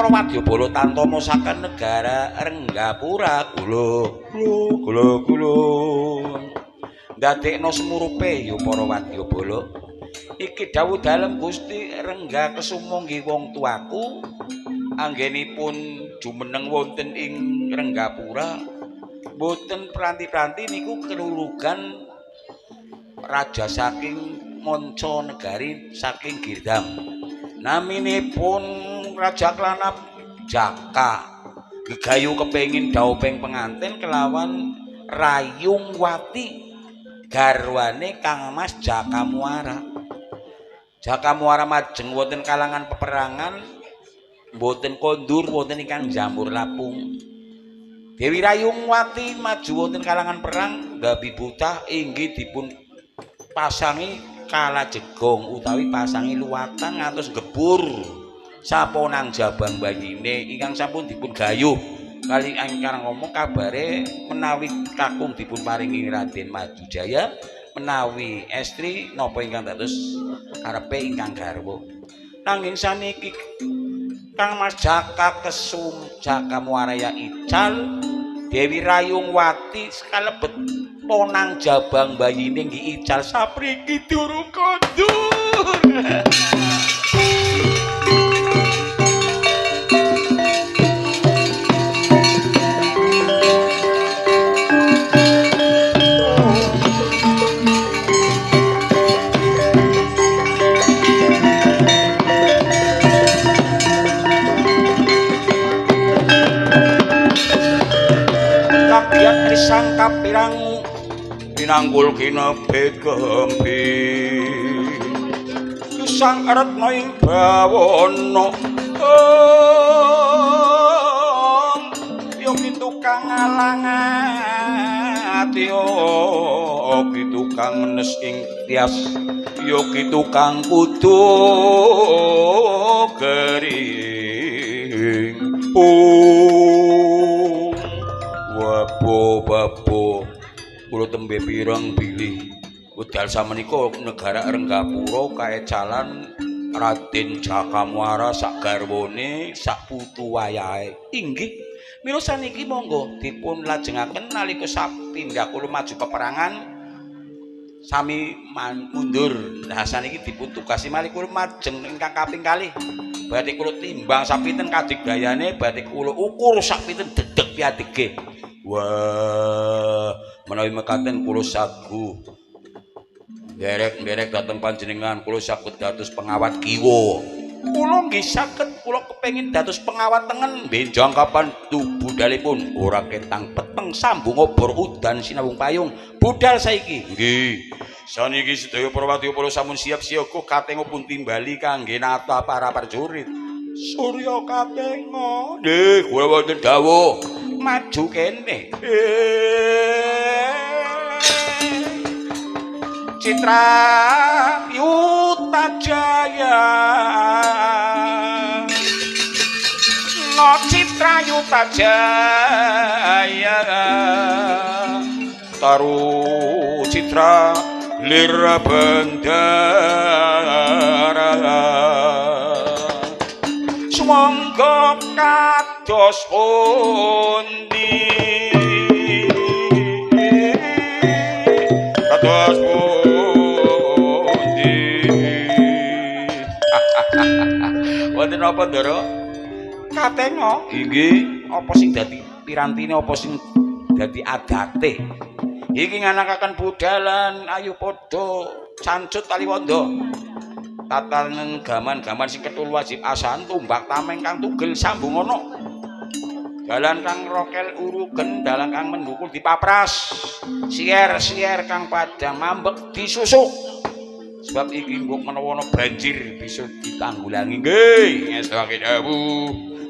para wadyabala tantomosaken negara Renggapura kula ndadekno semurupe ya para wadyabala iki dawuh dalem Gusti Rengga Kesuma nggih wong tuaku anggenipun jumeneng wonten ing Renggapura boten pranti-pranti niku kelulugan raja saking manca negari saking Girdham naminipun Raja Klanap Jaka gegayu kepengin daupeng pengantin kelawan Rayungwati garwane Kang Mas Jaka Muara majeng wonten kalangan peperangan boten kondur wonten ingkang jamur lapung Dewi Rayungwati maju wonten kalangan perang Babi Butah inggih dipun pasangi Kalajegong utawi pasangi luwatan ngantos gebur saponang jabang bayine ingkang sampun dipun gayuh kali ingkang ngomong kabare menawi kakung dipun paringi Raden Madujaya menawi estri napa ingkang dados karepe ingkang garwa nanging saniki Kang Mas Jaka Kesum Jaka Muaraya ical Dewi Rayungwati kalebet ponang jabang bayine nggih ical sapriki durung kondur kapiat risang kapirang pinanggul kinepe gempi sang retna ing bawana yo pitukang alangati yo pitukang menes ing tias yo pitukang kudu kering Babo kula tembe pirang bilih wedal samenika negara Renggapura kaecalan Raden Jaka Muara sak garwane sak putu wayahe inggih mila saniki monggo dipun lajengaken nalika sapindah kula maju peperangan sami mundur nah saniki dipun tugasi malih kula majeng ingkang kaping kalih badhe kula timbang sapinten kadigdayane badhe kula ukur sapinten dedeg piadege wah menawi mekaten kula sagu derek dateng panjenengan kula saged dados pengawat kiwa kula nggih saged kula kepengin dados pengawat tengen benjang kapan budalipun ora ketang peteng sambung obor udan sinawung payung budal saiki nggih saniki sedaya para wadyabala sampun siap siaga katengipun timbali kangge nata para prajurit Surya katenga nggih kula wonten dawuh maju kene Citra Yuta Jaya no Citra Yuta Jaya taru Citra Lira Bendara sumangga kados pundi kados pundi wonten apa ndara katenga inggih apa sing dadi pirantine apa sing dadi adate iki nganakaken budalan ayo padha cancut taliwondo tatanen gaman-gaman sing ketul wajib asan tumbak tameng kang tugel sambung ana dalan kang rokel urugen dalan kang mendukul dipapras sier-sier kang padang mambek disusuk sebab iki mbok menawa ana banjir bisa ditanggulangi nggih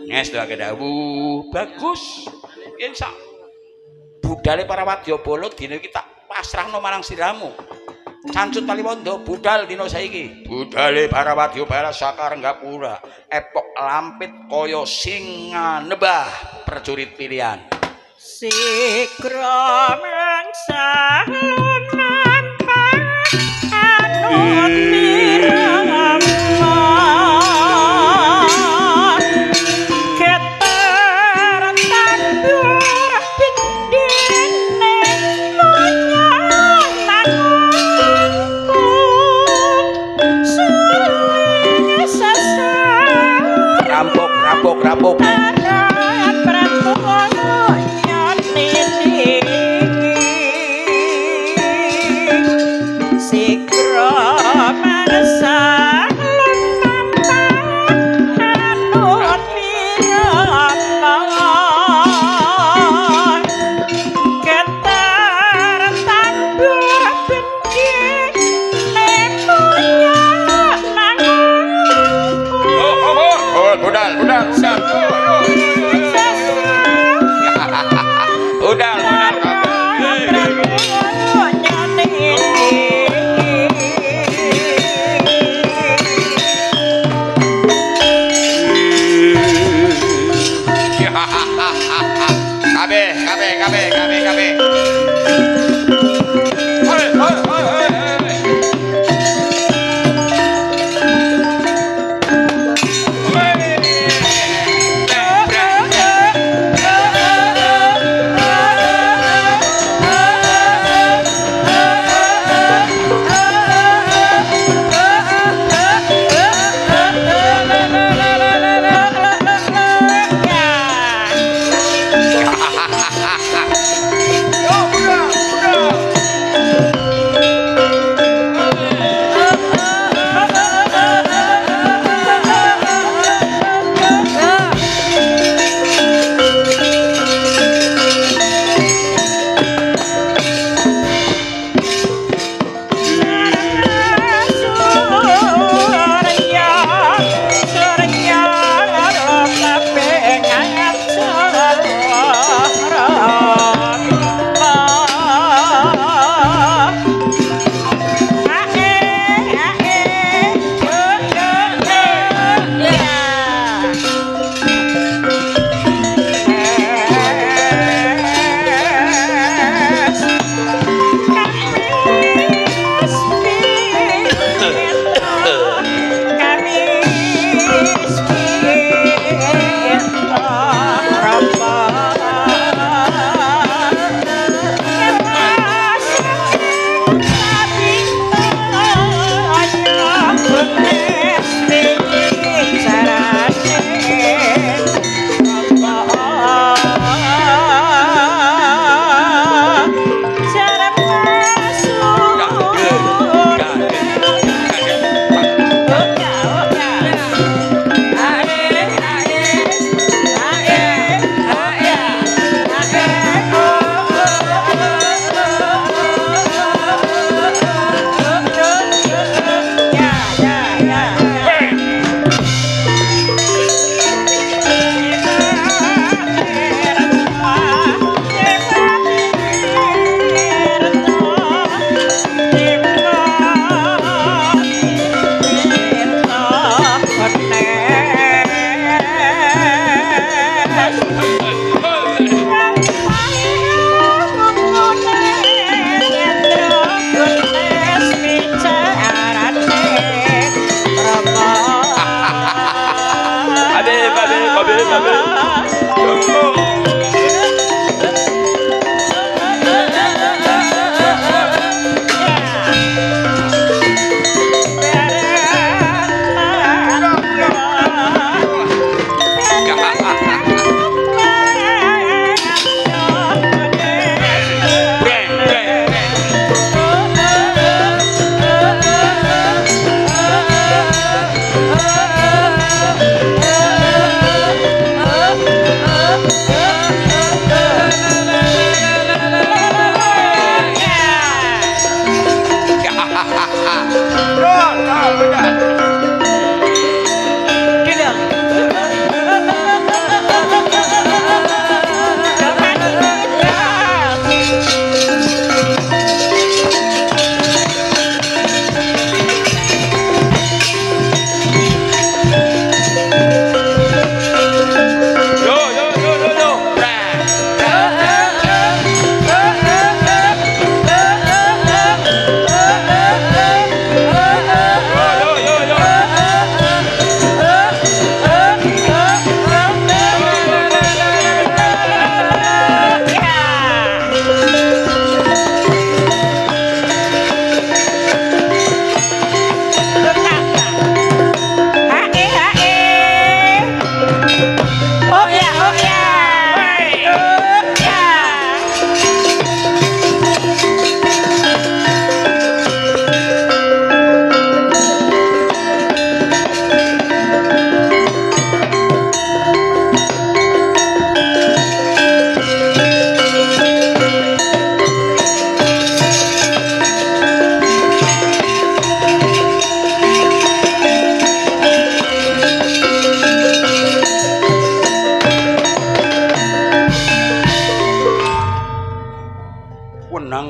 ngestake dawuh bagus yen sak budale para wadyabala dina iki tak pasrahno marang siramu cancut taliwondo budal dina saiki budale para wadyabala saka Renggapura epok lampit kaya singa nebah prajurit pilihan sikra mengsah lunan panganut mirang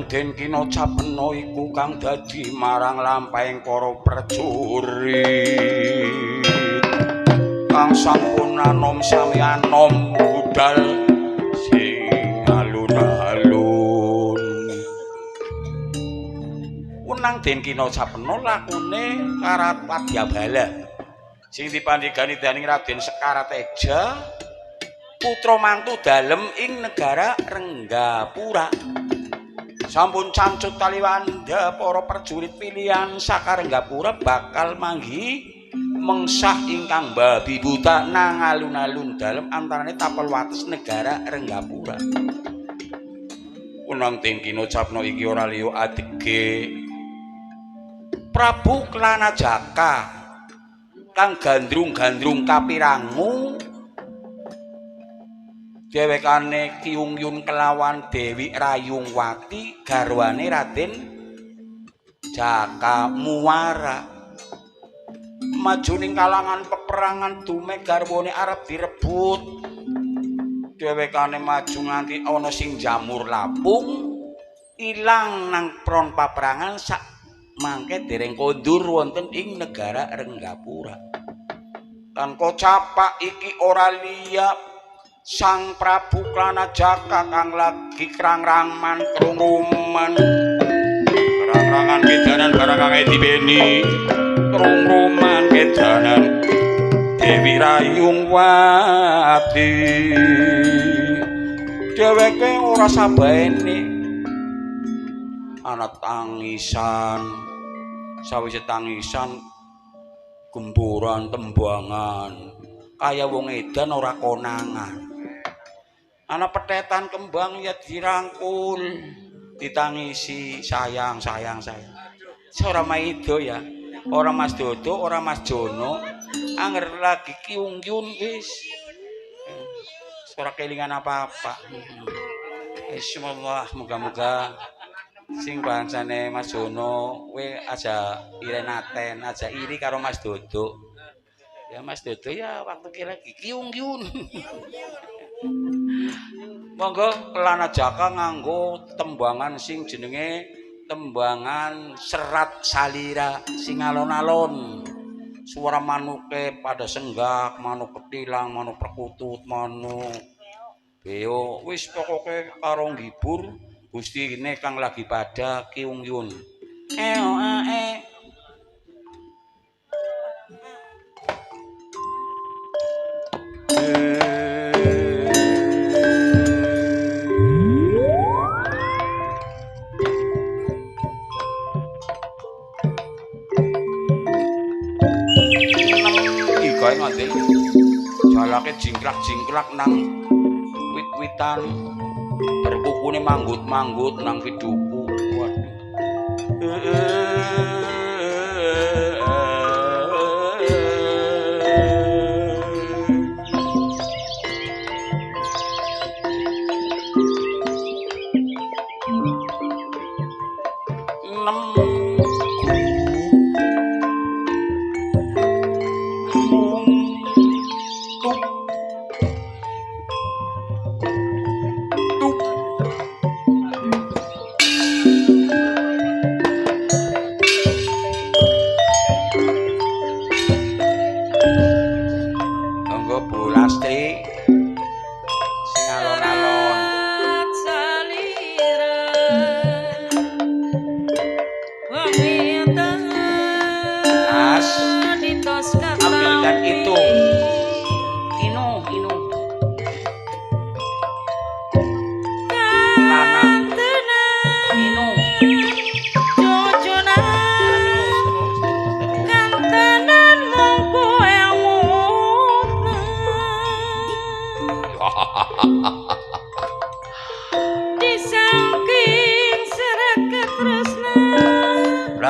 Den kinocapena iku kang dadi marang lampahing para prajurit kang sampun anom sami anom budal sing alun-alun. Wenang Den kinocapena lakune karat Padyabala sing dipandhigani dening Raden Sekarateja putra mantu dalem ing negara Renggapura. Sampun cancut taliwanda para prajurit pilihan saka Renggapura bakal manggi mengsah ingkang babi buta nang alun-alun dalem antarane tapel wates negara Renggapura. Unang Den kinocapna iki ora liya adege Prabu Klanajaka kang gandrung-gandrung kapirangu dhewekane Kyungyun kelawan Dewi Rayungwati garwane Raden Jaka Muwara majuning kalangan peperangan dumeh garwane arep direbut. Dhewekane maju nganti ana sing jamur lapung ilang nang pron paperangan sak mangke dereng kondur wonten ing negara Renggapura. Tanpa capak iki ora liya Sang Prabu Klanajaka kang lagi krang-rangan krunguman krang-rangan kedanan barang kang dibeni krunguman kedanan Dewi Rayungwati. Dheweke ora sabaene ana tangisan sawise tangisan gemboran tembangan kaya wong edan ora konangan. Ana petetan kembang ya dirangkul ditangisi sayang. Ora maido ya. Ora Mas Dodo, ora Mas Jono. Anger lagi Kyungyun wis. Ora kelingan apa-apa. Insyaallah muga-muga sing bangsane Mas Jono kowe aja irenaten, aja iri karo Mas Dodo. Ya Mas Dodo ya waktu ki lagi Kyungyun. Monggo Klanajaka nganggo tembangan sing jenenge tembangan Serat Salira sing alon-alon. Suara manuke pada senggak, manuk petilang, manuk perkutut, manuk beo. Wis pokoke karo ngibur Gustine kang lagi pada Kyungyun. Ikae ngantil jalake jingklak-jingklak nang wit-witan berkukune manggut-manggut nang piduku. Waduh.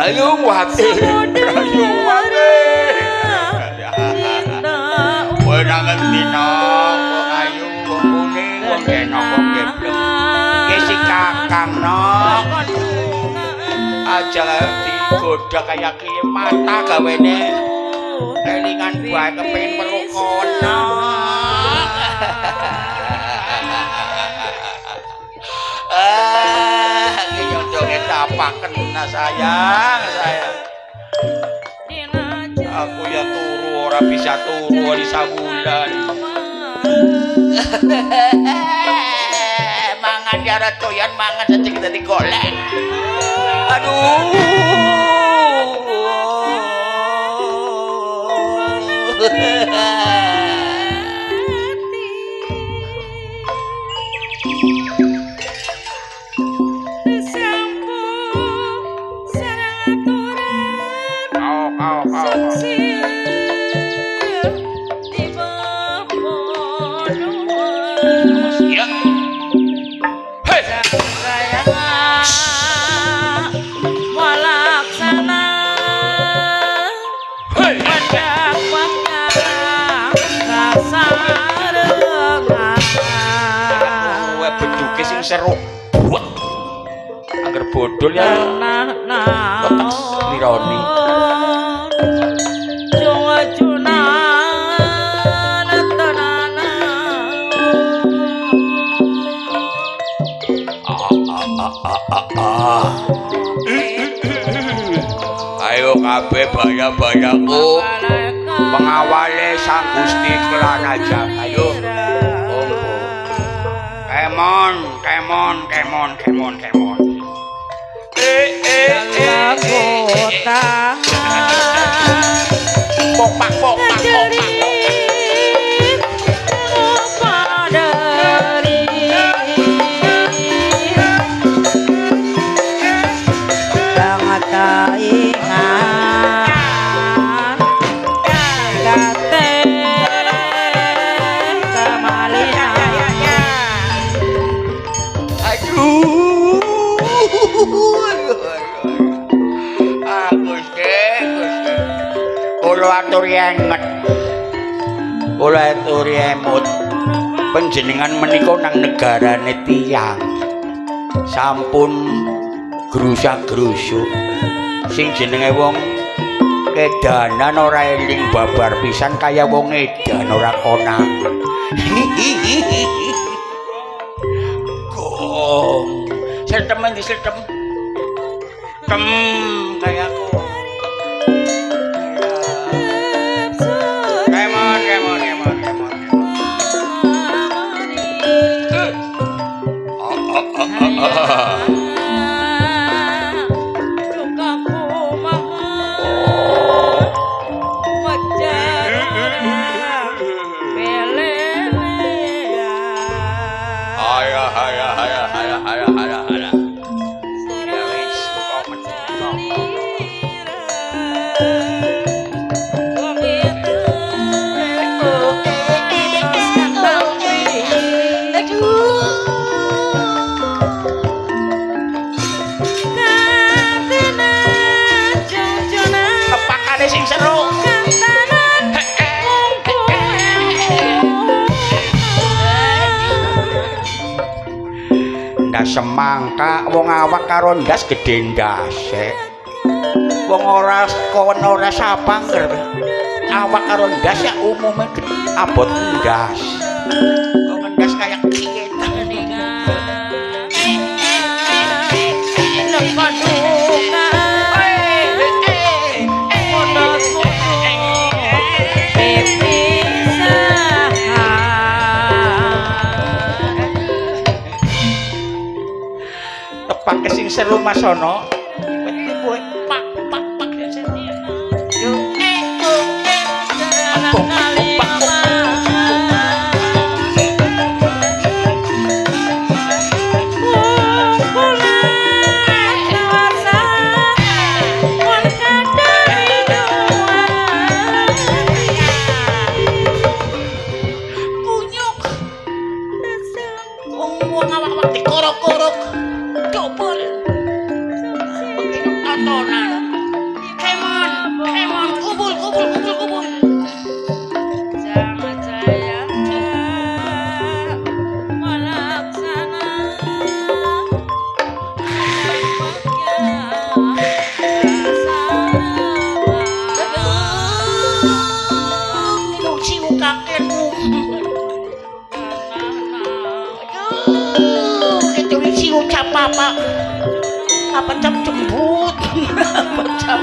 Ayo wati. Ayo wati. Kowe nang ngendi nok? Ayo wong kuning, wong enok, wong geblek. Ki si Kakang nok. Aja digoda kaya kiye mata gawene. Kelingan bae kepengin peluk kono. Nyodonge tapaken sayang. Aku ya turu ora bisa turu di sawulan. Mangan ya ora doyan mangan sejeng dadi golek. Seru agar bodol ya kotak lironi ayo kabeh baya-bayaku pengawale Sang Gusti Kelanajan ayo kemon. Popak. Kula aturi emut panjenengan menika nang negarane tiyang sampun grusak-grusuk sing jenenge wong edanan ora eling babar pisan kaya wong edan ora konang. Gong setem disetem tem kaya aku. Semangka wong awak karo ndas gedhe ndase. Wong ora kawen ora sapang awak karo ndas ya umume abot ndas. Kok ndas kaya kita ning. Pakai sing seru masono pak apa cap jembut apa cap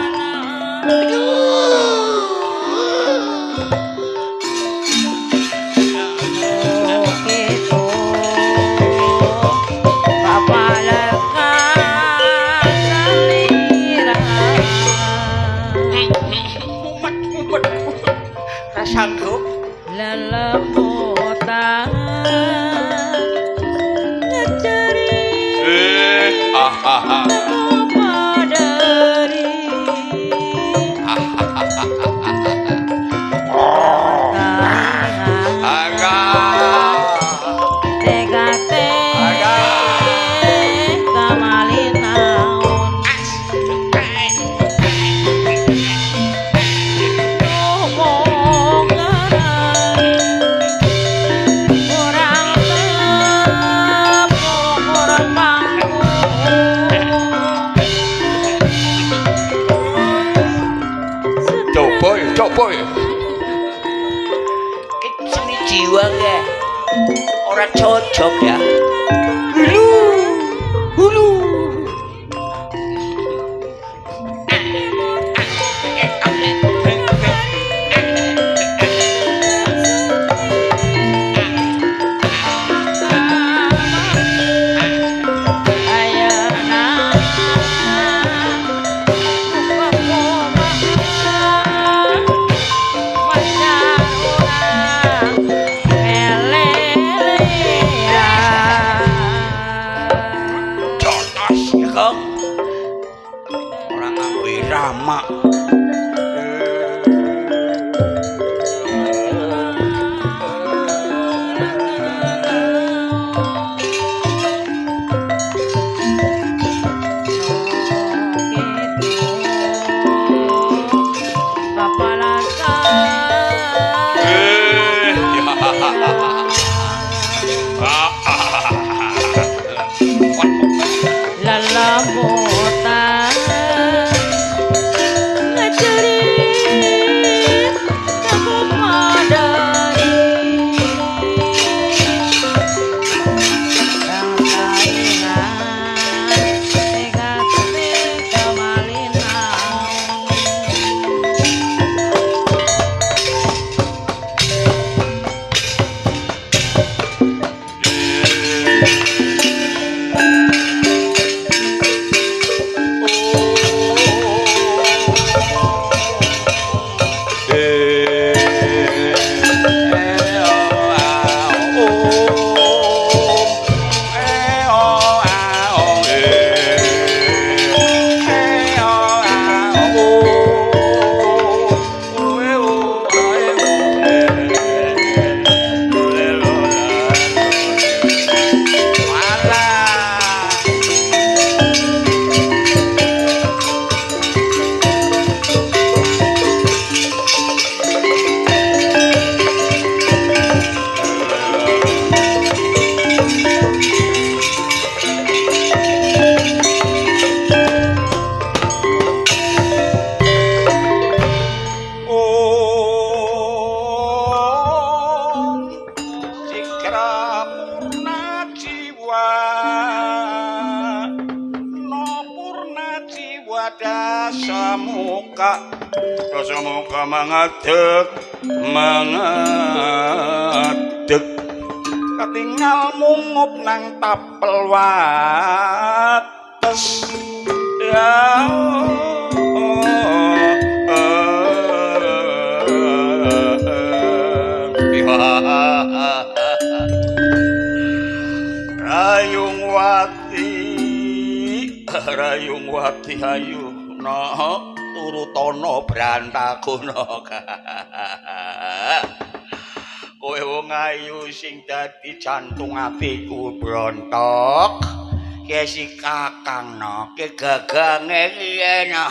sanggup lelemutan ngecari padari boy seni jiwa ya orang cocok ya hulu mangadeg ketinggal mungup nang tapel wates ya Rayung Wati ayu nah turutono brantakuna kowe wong ayu sing dadi jantung atiku brontok kesi kakang no ke gagange no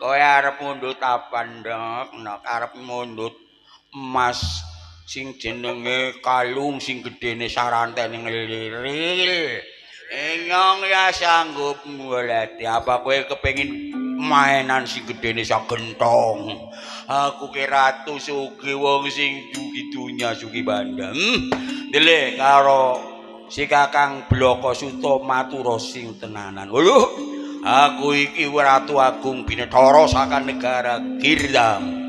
kowe arep mundut apa ndok nok arep mundut emas sing jenenge kalung sing gedene sarantene ngeliril Enyong ya sanggup ngulati apa kowe kepengin mainan sing gedene sak gentong. Aku ki ratu sugih wong sing dugi dunya sugih bandang. Dele karo si Kakang Bloko Suto matura sing tenanan. Lho, aku iki Ratu Agung Binathara saka negara Girdham.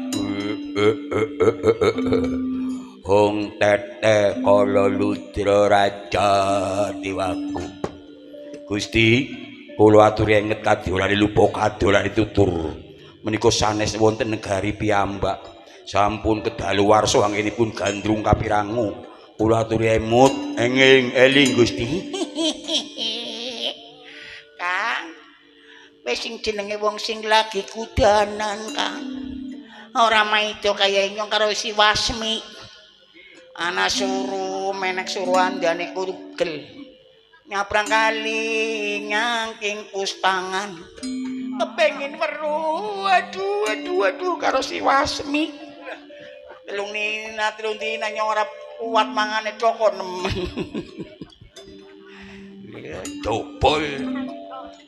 Hong tete kala Ludra Raja Dewaku. Gusti, kula aturi enget kadolane lupa kadolane tutur. Menika sanes wonten negari piyambak. Sampun kedaluwarsa anggenipun gandrung kapirangu. Kula aturi emut enging eling Gusti. Kang, wis sing jenenge wong sing lagi kudanan, Kang. Ora maido kaya nyong karo si Wasmi. Ana suruh menek suruh andane kurgel. Nyabrang kali nyangking pustangan. Kepengin weruh, aduh karo si Wasmi. Telung dina nyong ora kuat mangane cokon. Dobol.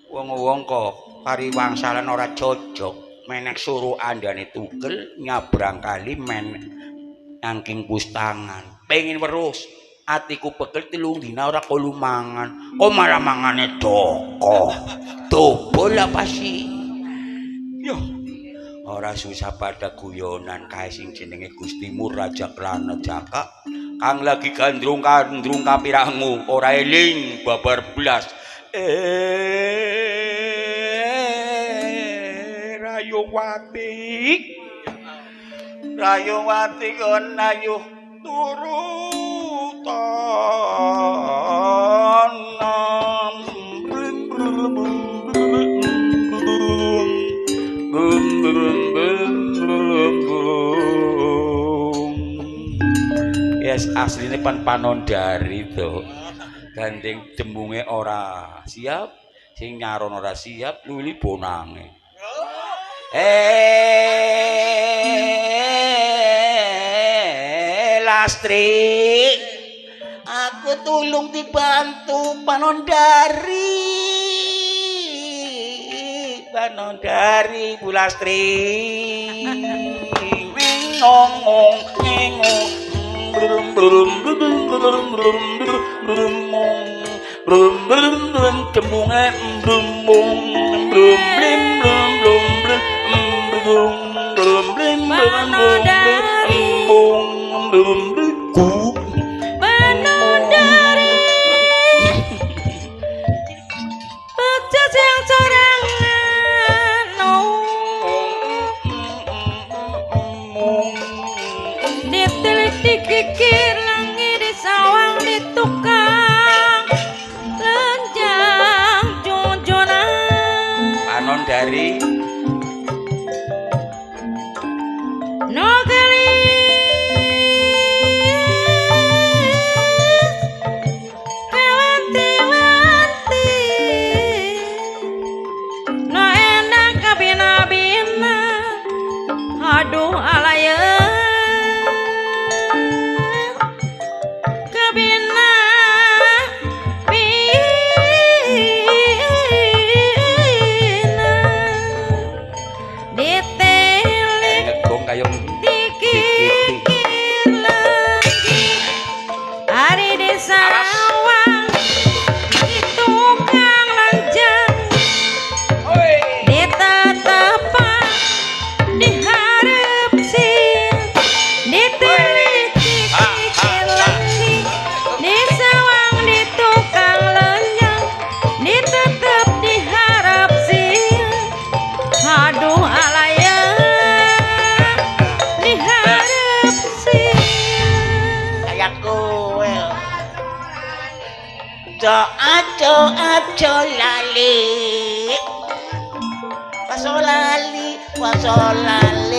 Wong-wong kok pariwangsalan ora cocok. Menek suruh andane tugel nyabrang kali angking pustangan. Pengen terus atiku pegel telung dina ora kolu mangan. Kok malah mangane doko. Dobol apa sih? Yo. Ora susah pada guyonan kae sing jenenge Gustimu Raja Klana Jaka. Kang lagi gandrung kapirangu ora eling babar blas. Rayowati kon ayo turutan yes asline panondari to gandeng dembunge ora siap sing nyaron ora siap luli bonange Lastri, aku tulung dibantu Panondari Bu Lastri. Ngong ngong brum brum brum brum brum brum brum brum tembunge brum brum brum blim brum brum brum brum blim brum brum brum Panondari Pecah yang sorangan Ditelit dikikir langit di sawang di tukang Lenjang jojonan Panondari No aduh alaya kebina bina ditelik dikikir lagi hari di sawang di tukang lanjang ditetepan diharap sih ditelik dikikir lagi di sawang di tukang lanjang ditetep diharap sih aduh alaya diharap sih Kayak kowe. Aco lali. Wasolali.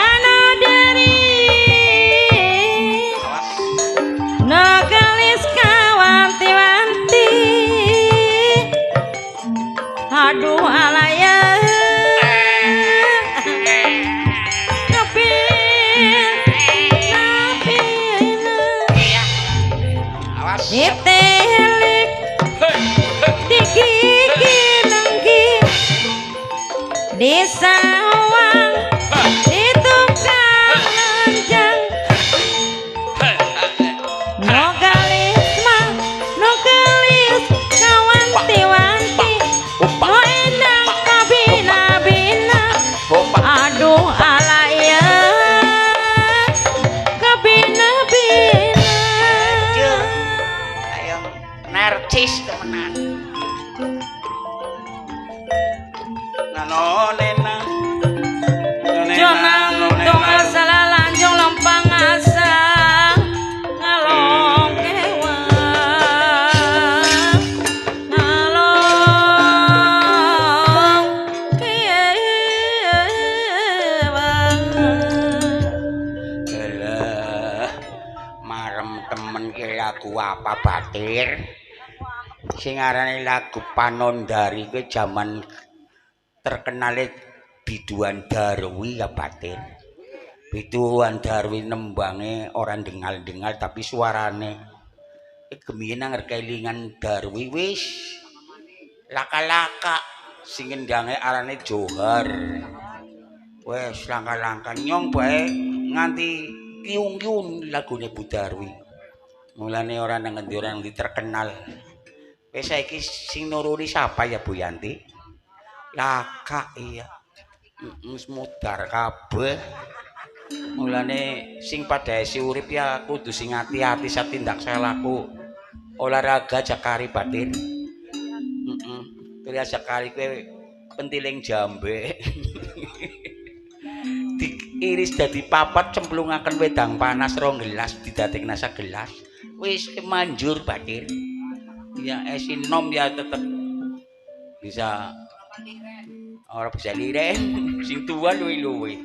Banodari Nakalis kawanti-wanti aduh alaya di sawang di tukang lenjang no galis kawanti-wanti no enang kabina-bina aduh alaya kabina-bina Ayo narcis temenan. Nona Jonang tung asala lanjung lempang asa ngalong kewang Alah, marem temen ki lagu apa Batir? Sing arane lagu Panondari kuwi jaman terkenale Biduan Darwi ya Batir. Biduan Darwi nembange ora dengal-dengal tapi suarane gemine nang kelingan Darwi wis laka-laka sing ngendange arane Johar. Wes langka-langka nyong bae nganti kiung-kiung lagune Bu Darwi. Mulane ora nang ngendi ora ngendi terkenal. Wes saiki sing nuruni sapa ya Bu Yanti? Laka iya. Wis mudar kabeh. Mulane sing pada isi urip ya kudu sing ati-ati satindak salaku. Olahraga jakari Batir. Heeh. Jakari kowe pentiling jambe. Diiris dadi papat cemplungaken wedang panas 2 gelas didadekna sagelas. Wis manjur Batir. Ya esi nom ya tetep bisa ora bisa lireh sing tua luwi-luwi.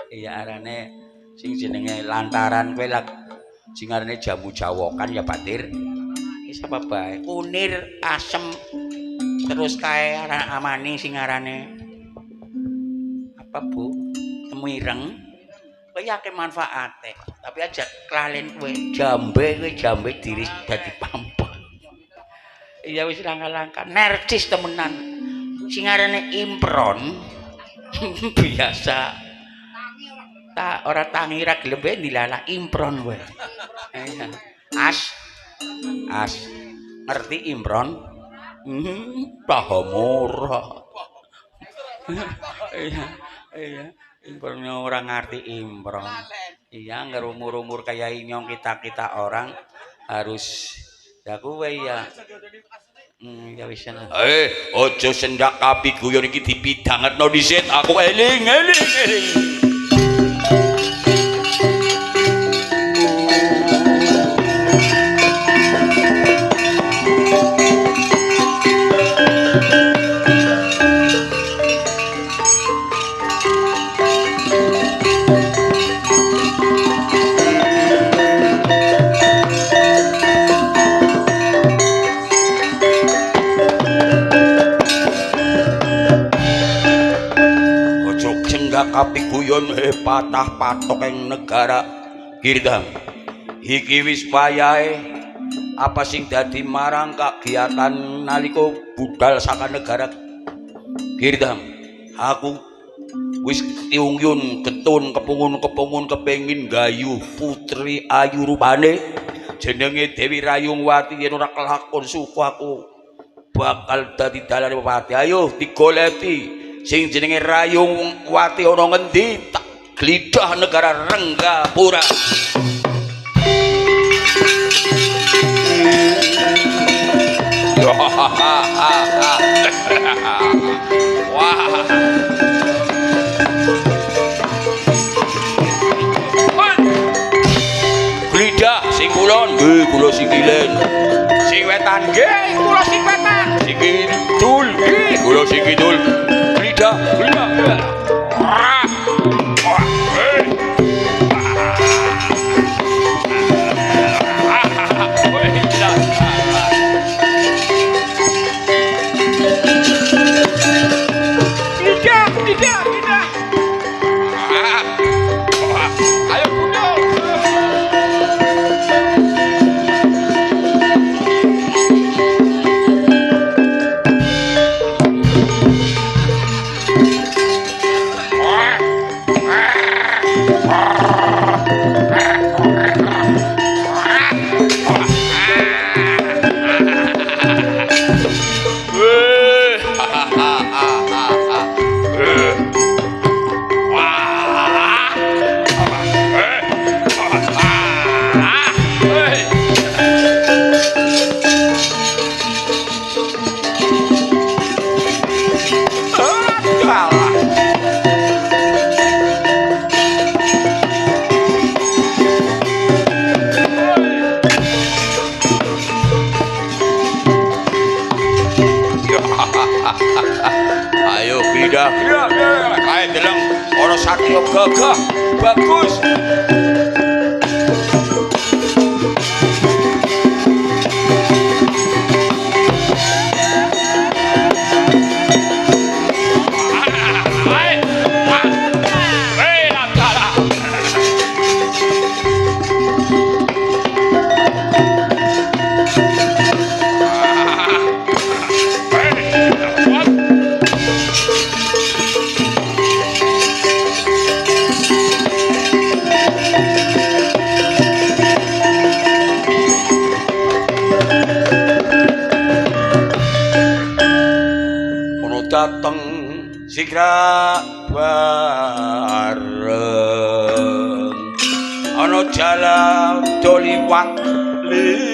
Iya arane sing jenenge lantaran kowe sing arane jamu jawokan ya Batir. Wis apa bae kunir asem terus kae amane sing arane apa Bu? Temireng. Kowe akeh manfaate, tapi aja klalen kowe jambe diris dadi pampah. Iya wis langka-langka nercis temenan. Sing arane impron biasa tak ora tangi ra gelem wae dilala impron kowe. As ngerti impron? Paham ora. Iya impron orang ngerti impron. Iya ngerumur-umur kayak inyong kita orang harus ya kowe ya. Ya wis ana. Aja sendak api guyon iki dipidhangetno dhisik aku eling. Kapi guyon patah patok ing negara Girdham. Iki wis wayahe apa sing dadi marang kagiatan nalika budal saka negara Girdham. Aku wis tiungyun ketun kepungun kepengin gayu putri ayu rupane jenenge Dewi Rayungwati. Yen ora kelakon suku aku bakal dadi dalane pepati. Ayo digoleti sing jenenge Rayungwati ana ngendi tak glidah negara Renggapura. Wah. Glidah sing kulon nggih kula sing kilen. Sing wetan nggih kula sing wetan. Sing kidul nggih kula sing kidul. Glidah. Kae deleng ana satya gagah bagus. Dateng sigra bareng ana jalan doliwat liwat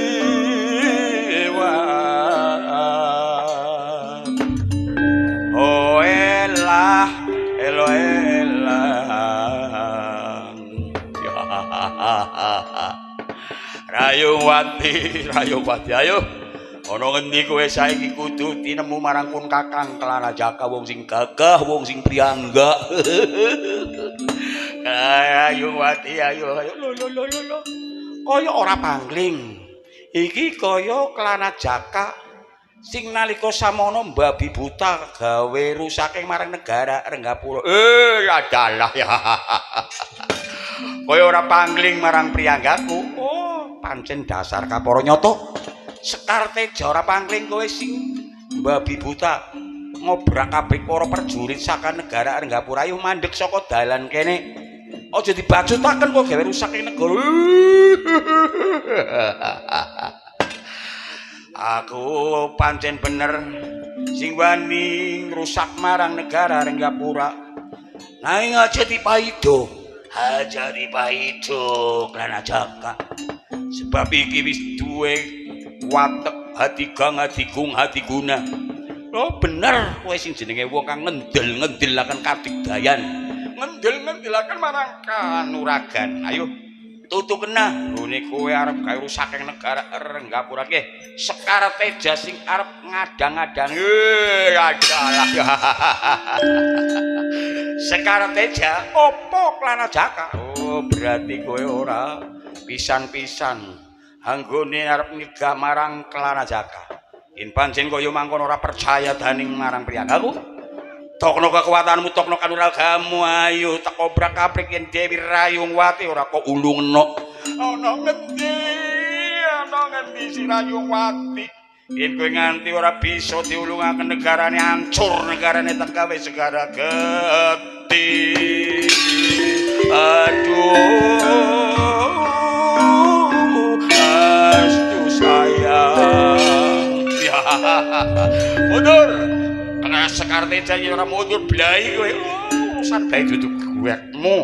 oh elah elo elang Rayuwati ayo ana ngendi kowe saiki kudu tinemu marang pun Kakang Kelana Jaka wong sing gagah wong sing priyangga. Ayo Wati ayo lo. Kaya ora pangling. Iki kaya Kelana Jaka sing nalika samono mbabi buta gawe rusaking marang negara Renggapura. Adalah ya. Kaya ora pangling marang priyanggaku. Oh, pancen dasar kapara nyata. Sekar Teja ora pangling kowe sing mbabi buta ngobrak-abrik para prajurit saka negara Renggapura ayo mandeg saka dalan kene aja dibacutaken kok gawe rusak ing negara. Aku pancen bener sing wani ngrusak marang negara Renggapura nanging aja dipaido Kelana Jaka sebab iki wis duwe watek hatigung hatiguna. Oh bener kowe sing jenenge wong kang ngendel-ngendelaken kadigdayan. Ngendel-ngendelaken marang kanuragan. Ayo tutu kena. Ngene kowe arep gawe rusaking negara Renggapura nggih. Sekar Teja sing arep ngadang-adang. Adalah. Sekar Teja opo Kelana Jaka? Oh berarti kowe ora pisan-pisan anggone arep nyegah marang Kelana Jaka. Yen pancen kaya mangkon ora percaya daning marang priyanggaku. Tokno kekuatanmu, tokno kanuragamu, ayo tak obrak-abrik yen Dewi Rayungwati ora kok ulung-enok. Ana ngendi si Rayungwati? Yen kowe nganti ora bisa diulungaken negarane hancur, negarane tak gawe segara geti. Aduh. Mundur karena Sekar Teja ora mundur blai kowe. Urusan bae dudu guwekmu,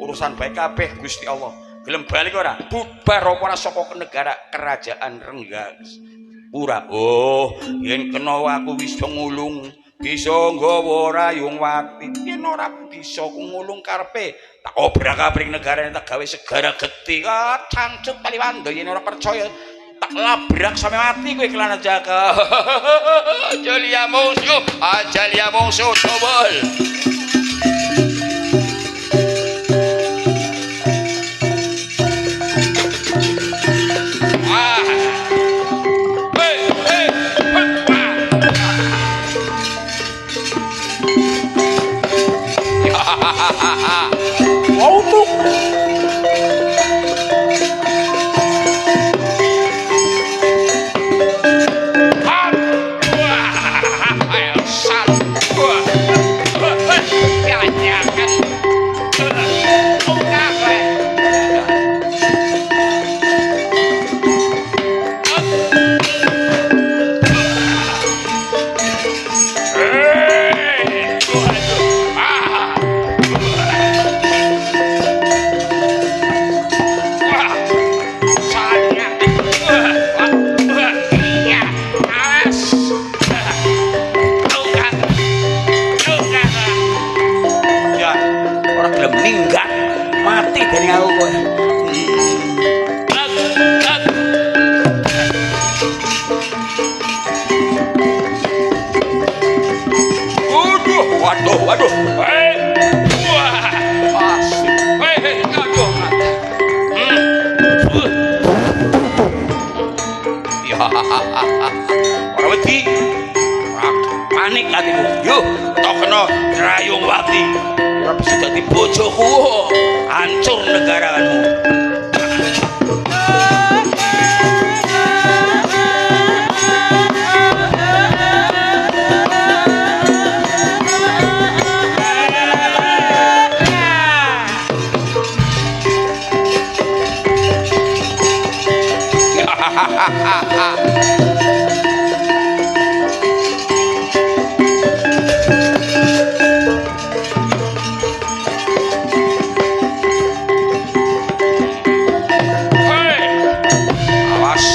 urusan bae kabeh Gusti Allah. Gelem balik ora? Bubar apa ora saka negara kerajaan Renggapura. Oh, yen kena aku bisa ngulung, bisa nggawa Rayungwati. Yen ora bisa ngulung karepe, tak obrak-abrik negarane tak gawe segara geti. Cancut Kaliwanda yen ora percaya tak labrak sampe mati kowe Kelana Jaka. Ajalia musuh dobel. Wow tuh. Waduh, waduh. Wah. Asik. Aduh. Ya. Ora wedi. Ora panik atiku. Yo, tok kena Rayung Wati. Ora bisa dadi bojoku. Hancur negaramu. Awas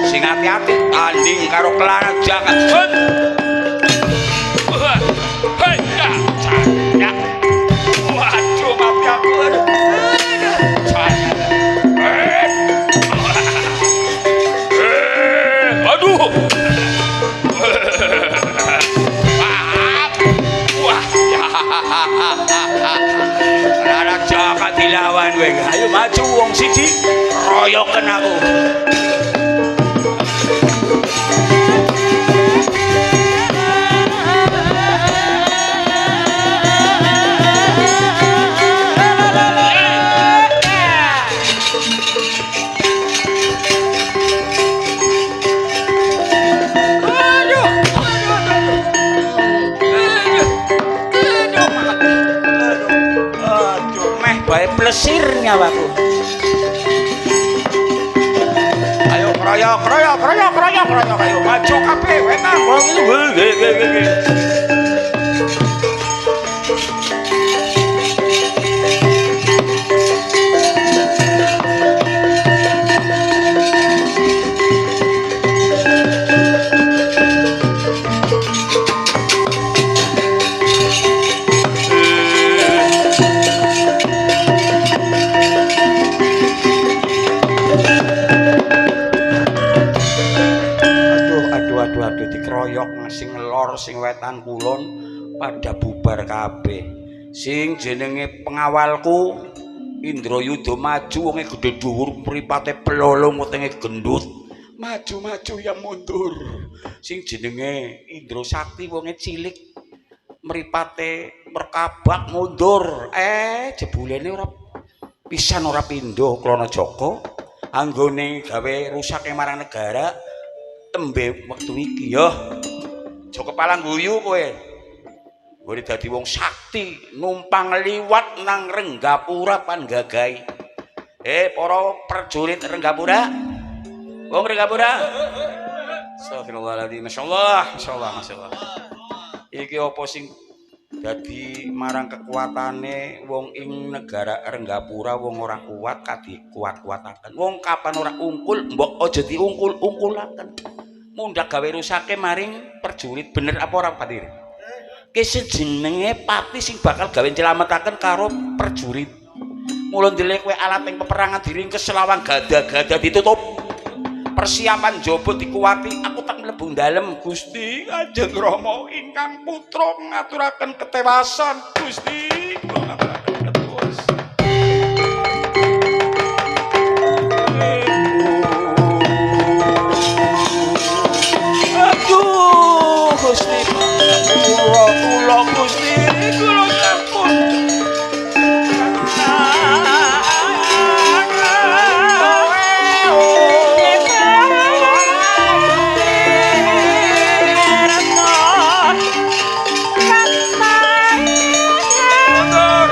sing hati-hati tanding karo kelanat jagat. Hei, ya. Waduh, mati aku. Aduh. Wah, ya. Lara jagat dilawan kowe. Ayo maju wong siji, royoken aku. Bae plesir nyawaku. Ayo kroyok ayo maju kabeh wetan wong iki. Aduh dikeroyok sing lor sing wetan kulon pada bubar kabeh. Sing jenenge pengawalku Indrayuda maju wonge gedhe dhuwur mripate pelolong wetenge gendut. Maju ya mundur. Sing jenenge Indra Sakti wonge cilik mripate merkabak mundur. Jebulene ora pisan ora pindho Klana Jaka anggone gawe rusake marang negara. Tembe wektu iki ya aja kepala guyu kowe. Kowe dadi wong sakti numpang liwat nang Renggapura Panggagahi. Para prajurit Renggapura. Wong Renggapura. Astagfirullahaladzim. Masyaallah. Iki apa sing dadi marang kekuatane wong ing negara Renggapura wong ora kuat kadi kuat-kuataken. Wong kapan ora ungkul mbok aja diungkul-ungkulaken. Mundak gawe rusake maring prajurit bener apa ora Patir? Ki jenenge pati sing bakal gawe nyelametaken karo prajurit. Mula ndelek kowe alat ing peperangan diringkes selawang gada-gada ditutup. Persiapan jaba dikuwati, aku tak mlebu dalem Gusti Kanjeng Rama ingkang putra ngaturaken ketewasan Gusti. Gusti kula Gusti kula sampun mundur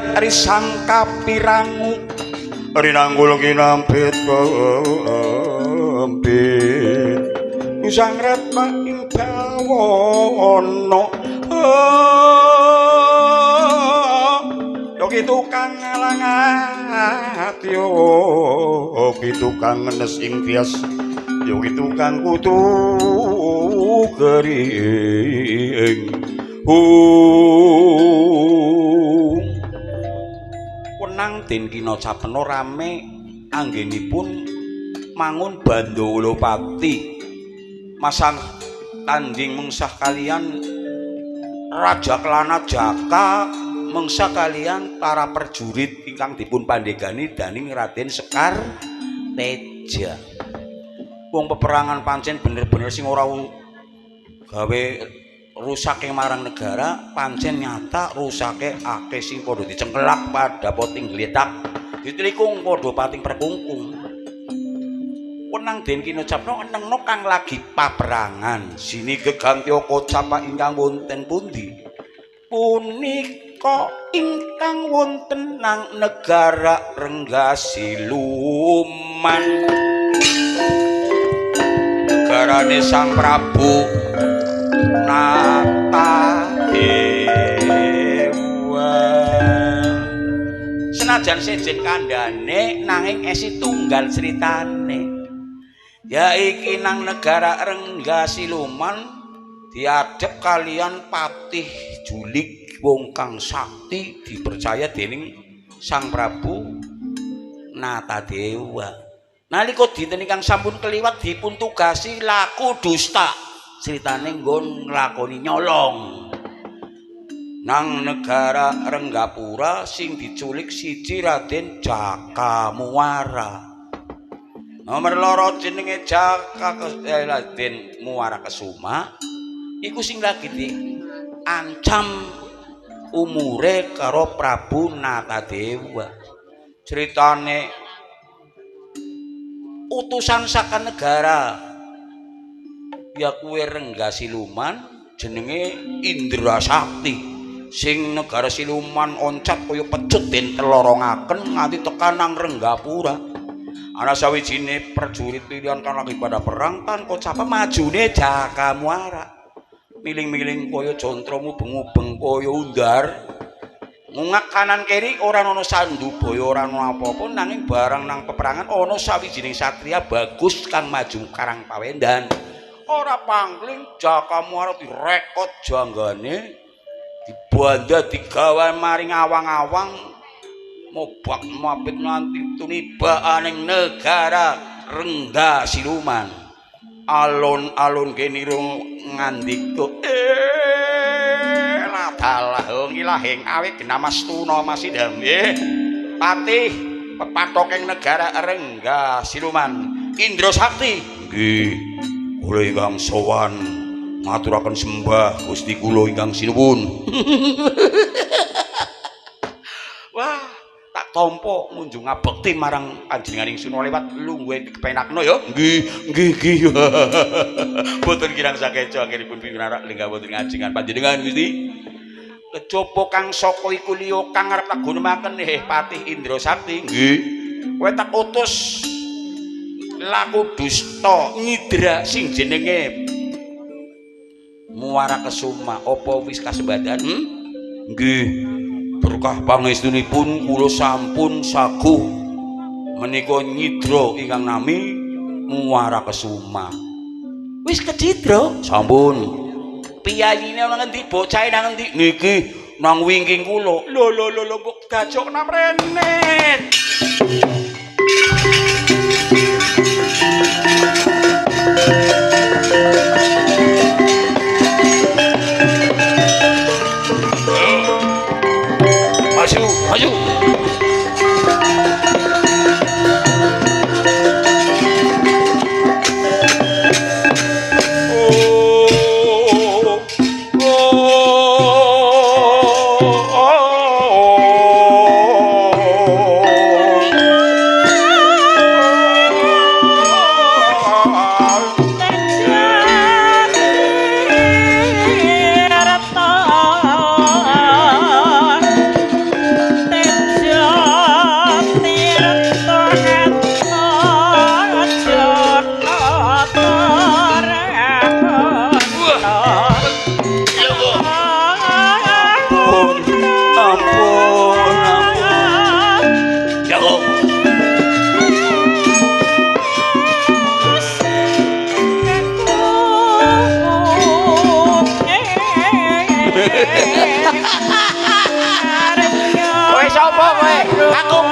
Wiyat risang kapirangu rinanggul kinampit kempit Sang Ratna ing bawana Yogi tukang ngalangat Yogi tukang ngenes ing tias Yogi tukang kutu kering Wenang den kinacapena rame anggenipun mangun Bandawalapati masang tanding mengsah kalian Raja Kelana Jaka mengsah kalian para prajurit ingkang dipun pandegani daning Raden Sekar Teja. Wong peperangan pancen bener-bener sing ora gawe rusake marang negara, pancen nyata rusake akeh sing padha dicengkelak pada poting gletak ditelikung padha pating perkungkung. Wenang den kinocapna enengno kang lagi paperangan sini gegantya kocapa ingkang wonten pundi punika ingkang wonten nang negara Renggasiluman negarane Sang Prabu Natadewa senajan sejen kandhane nanging esi tunggal critane ya iki nang negara Renggasiluman diadhep kalian Patih Julik wong kang sakti dipercaya dening Sang Prabu Natadewa. Nalika dinten ingkang sampun kliwat dipun tugasi laku dusta critane nggon nglakoni nyolong nang negara Renggapura sing diculik siji Raden Jaka Muwara. Nomor loro jenenge Jaka Raden Muwara Kesuma iku sing lagi diancam umure karo Prabu Natadewa. Critane utusan saka negara ya kuwe Renggasiluman jenenge Indra Sakti sing negara siluman oncat kaya pecut den telorongaken nganti tekan nang Renggapura. Ana sawijine prajurit pilihan kan lagi pada perang tan kocapa majune Jaka Muwara miling-miling kaya jantra mubeng-mubeng kaya undar ngungak kanan kiri ora ana sandubaya ora ana apa-apa nanging barang nang peperangan ana sawijining satria bagus kang maju karang pawendan ora pangling Jaka Muwara direkot janggane dibanda digawa maring awang-awang mobak mapit nganti tunibaaning negara Renggasiluman alon-alon genirung ngandika ladalah ngilahing awit Namastuna Masidam Patih pepathokeng negara Renggasiluman Indra Sakti nggih kula ingkang sowan ngaturaken sembah Gusti kula ingkang sinuwun. Wah tak tampa ngunjung ngabekti marang panjenenganing Suna lewat lungguhe kepenakna ya. Nggih. Boten kirang sakeca anggenipun pinarak lenggah wonten ngajengan panjenengan Gusti. Kejaba kang saka iku liya kang arep tak gunemaken Patih Indra Sakti. Nggih. Kowe tak utus laku dusta nyidra sing jenenge Muwara Kesuma apa wis kasembadan? Nggih. Berkah pangestunipun kula sampun saguh menika nyidra ingkang nami Muwara Kesuma. Wis kecidra? Sampun. Piyayine ana ngendi bocahe nang ngendi? Niki nang wingking kula. Lho kok gajok nang mrene. Maju.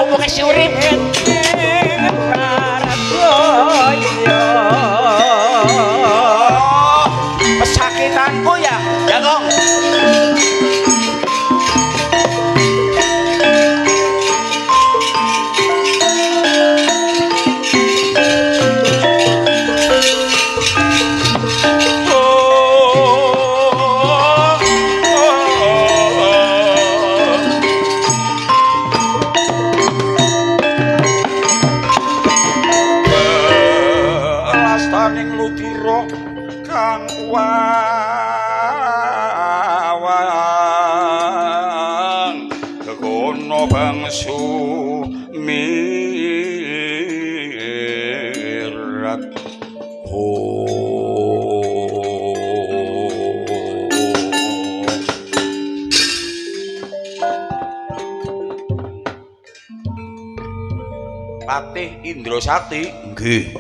wong isih urip. Pesakitanku ya, Jagong. Wawang kekono bangsu mirat Patih Indra Sakti nggih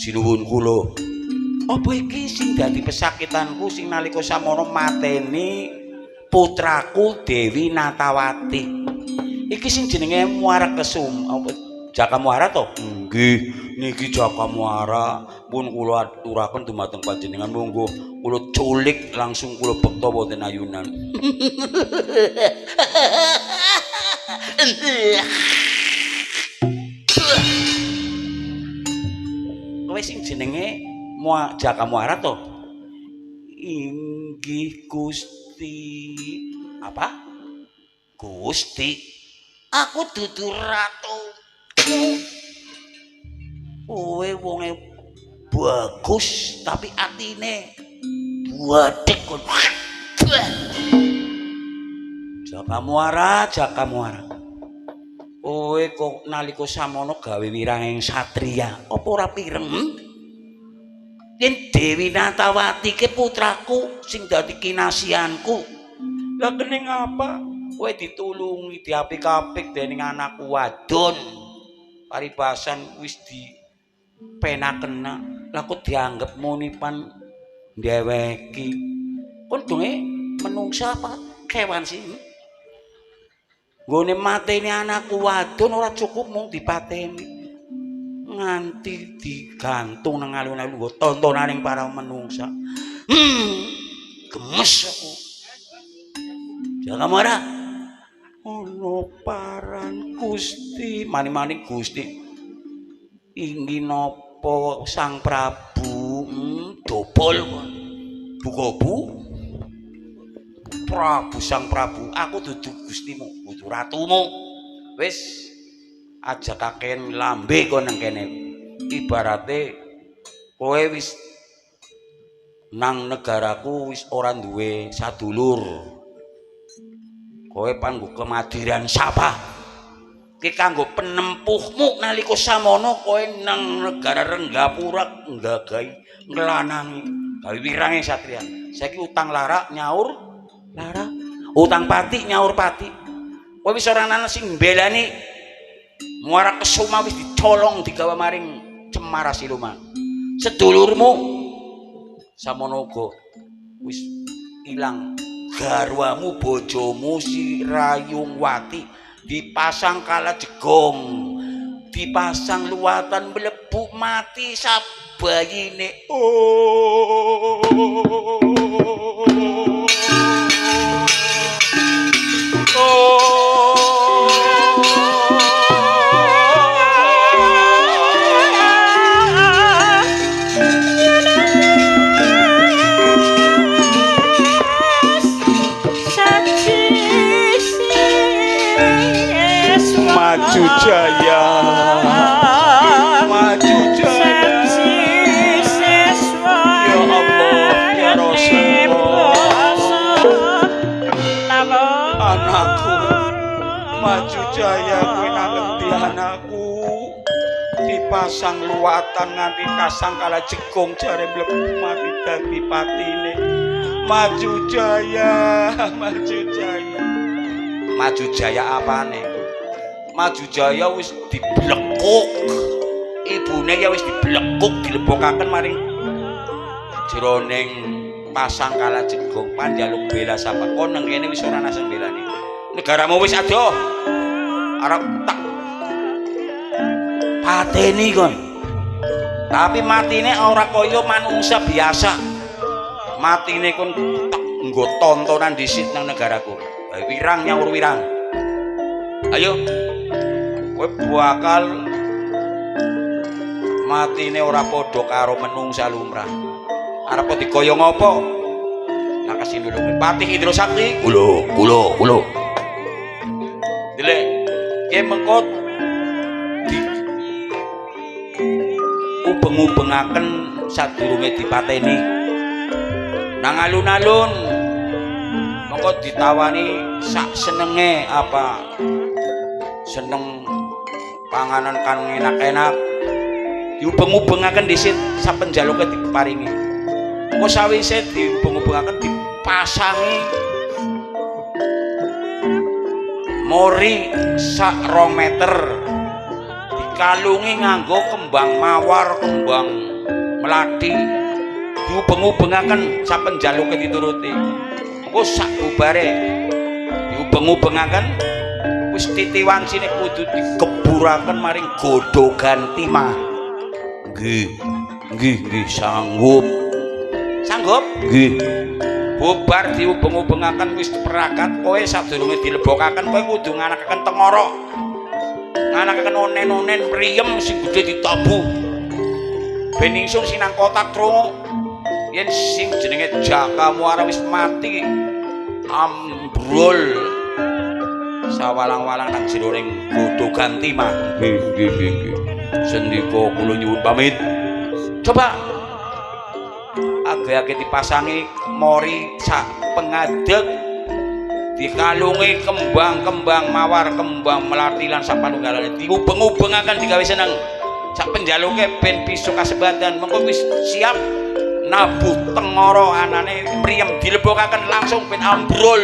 sinuwun kula. Apa iki sing dadi pesakitanku sing nalika samono mateni putraku Dewi Natawati. Iki sing jenenge Muara Kesum apa Jaka Muara to? Nggih, niki Jaka Muara. Pun kula aturaken dumateng panjenengan monggo kula culik langsung kula bekta wonten ayunan. Kowe sing jenenge Jaka Muara to? Inggih Gusti. Apa? Gusti. Aku dudu ratu. Kowe wonge bagus tapi atine buadek kon. Jaka Muara, Jaka Muara. Kowe kok nalika samono gawe wiranging satriya, apa ora pireng? Yen Dewi Natawati ke putraku sing dadi kinasihanku. Lah kening apa? Kowe ditulungi diapik-apik dening anakku wadon. Paribasan wis dipenakena. Lah kok dianggep munipan ndeweki. Kon donge menungsa apa kewan sih? Nggone mateni anakku wadon ora cukup mung dipateni. Nganti digantung nang alun-alun nggo tontonaning para menungsa. Gemes aku. Jaka Muara. Ono paran Gusti, mani-mani Gusti. Inggih napa Sang Prabu? Dobol kon. Bukobu. Prabu Sang Prabu, aku dudu gustimu, dudu ratumu. Wis aja kaken lambe kon nang kene. Ibarate kowe wis nang negaraku wis ora duwe sadulur. Kowe panggo kemadiran sapa? Ki kanggo penempuhmu nalika samono kowe nang negara Renggapura nggagahi nglanangi gawe wirange satriya. Saiki utang lara nyaur lara, utang pati nyaur pati. Kowe wis ora ana sing mbelani. Muara Kesuma wis dicolong digawa maring Cemara Siluman. Sedulurmu samono uga wis ilang. Garwamu bojomu si Rayungwati dipasang kala jegong, dipasang luwatan mlebu mati sabayine. Maju jaya, maju jaya, ya Allah, ya Rasulullah. Anakku, maju jaya, kowe ngerti anakku. Dipasang luwatan nganti kasang kala jegong jare mlebu mati dadi patine. Maju jaya, maju jaya. Maju jaya apane? Maju jaya wis diblekuk, ibune ya wis diblekuk dilebokaken maring jroning pasang kala jegong panjaluk bela sapa kon nang kene wis ora ana sing belani. Negaramu wis adoh. arep tak pateni kon. Tapi matine ora kaya manungsa biasa. Matine kon tak nggo tontonan disit nang negaraku. Wirang nyaur wirang. Ayo. Kowe bakal matine ora padha karo menungsa lumrah. Arep dikoyo ngopo? Lah kasih nulungi Patih Indra Sakti. Kulo. Dilek ke mengko di ubeng-ubengaken sadurunge dipateni. Nang alun-alun mengko ditawani sak senenge apa seneng panganan kan enak-enak diubeng-ubengaken dhisit sapenjaluke diparingi. Engko sawise diubeng-ubengaken dipasangi mori sak 2 meter dikalungi nganggo kembang mawar, kembang melati diubeng-ubengaken sapenjaluke dituruti. Engko sak bubare diubeng-ubengaken wis titiwansine kudu dikeburaken maring godhogan timah. Nggih sanggup. Nggih. Bubar diubeng-ubengaken wis perakat kowe sadurunge dilebokaken kowe kudu nganakaken tengara. Nganakaken onen-onen mriyem sing gedhe ditabu. Ben ingsun sinang kotak krungu yen sing jenenge Jaka Muara wis mati ambrol sawalang-walang nang jeroning godhogan timah. Nggih. Sendika kula nyuwun pamit. Coba age-age dipasangi mori sak pengadeg dikalungi kembang-kembang mawar, kembang melati lan sapanunggalane diubeng-ubengaken digawe seneng sak penjaluke ben bisa kasebadan. Mengko wis siap nabuh tengara anane mriyem dilebokaken langsung ben ambrol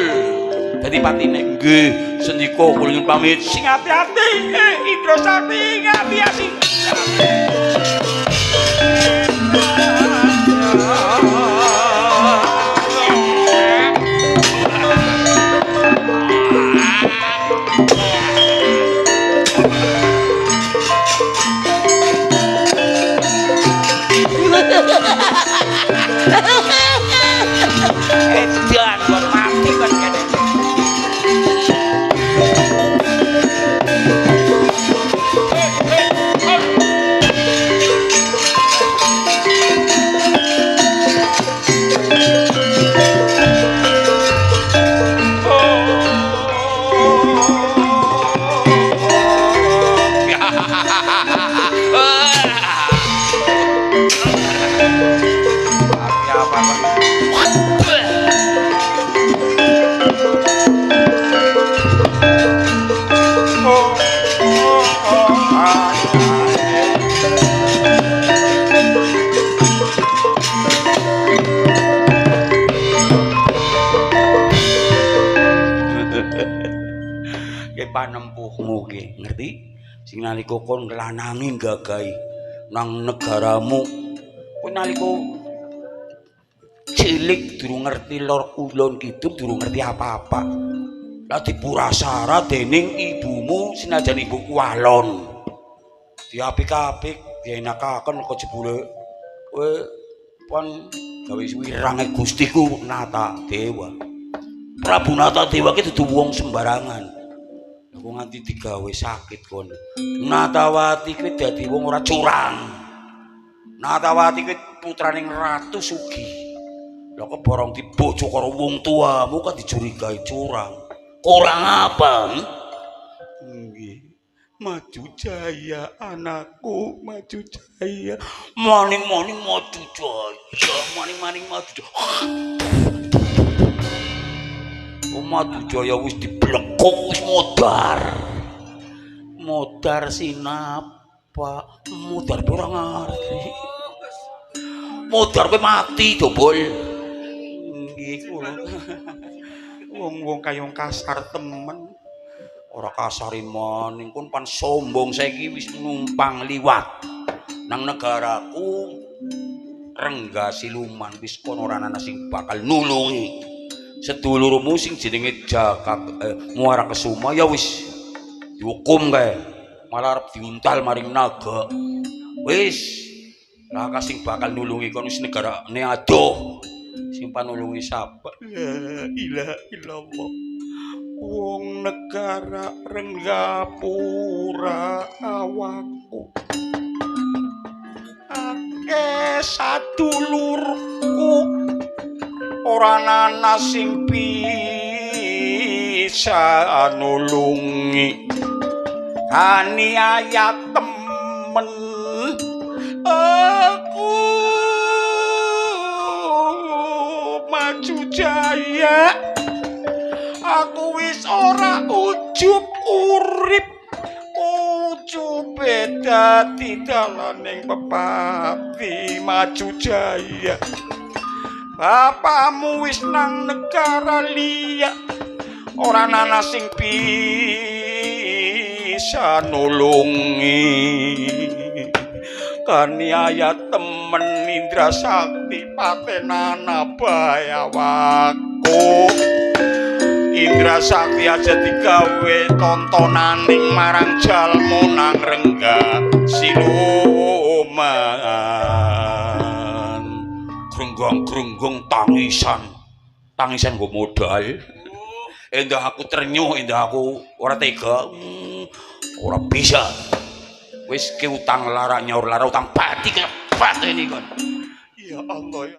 dadi patine. Nggih sendika kula nyuwun pamit. Sing ati-ati Indra Sakti ngati-ati. Edan kon mati kon kene. Panempuhmu ki ngerti sing nalika kon nglanangi gagahi nang negaramu kowe nalika cilik durung ngerti lor kulon kidul durung ngerti apa-apa lah dipurasara dening ibumu senajan ibu walon diapik-apik dienakaken kok jebule kowe pon gawe wirange Gustiku Nata Dewa. Prabu Nata Dewa ki dudu wong sembarangan. Aku nganti digawe sakit kon. Natawati kuwi dadi wong ora curang. Natawati kuwi putraning Ratu Sugi. Lah kok borong dibojok karo wong tuamu kok dicurigai curang. Kurang apa? Nggih. Maju jaya anakku, maju jaya. Maning-maning maju jaya, maning-maning maju jaya. Madu Jaya wis diblekuk wis modar sinapa modar ora ngerti modar kowe mati dobol nggih kula wong-wong kayong kasar temen ora kasari maning kon pan sombong saiki wis numpang liwat nang negaraku Rengga Siluman wis kono ora ana sing bakal nulungi sedulurmu sing jenenge Jaka Muara Kesuma ya wis dihukum kae malah arep diuntal maring naga wis lah sing bakal nulungi kon wis negarane adoh sing panulungi sapa la ilaha illallah wong negara Renggapura awakku akeh sadulurku ora ana sing bisa nulungi aniaya temen aku maju jaya aku wis ora ujub urip ujube dadi dalaning pepati maju jaya bapakmu wis nang negara liya ora ana sing bisa nulungi kaniaya temen Indra Sakti patenana bayawaku Indra Sakti aja digawe tontonaning marang jalmu nang Rengga Siluman grunggung tangisan gue modal endah aku ternyuh endah aku ora tega ora bisa wis ke utang lara nyaur lara utang pati ke pati ini kan ya Allah ya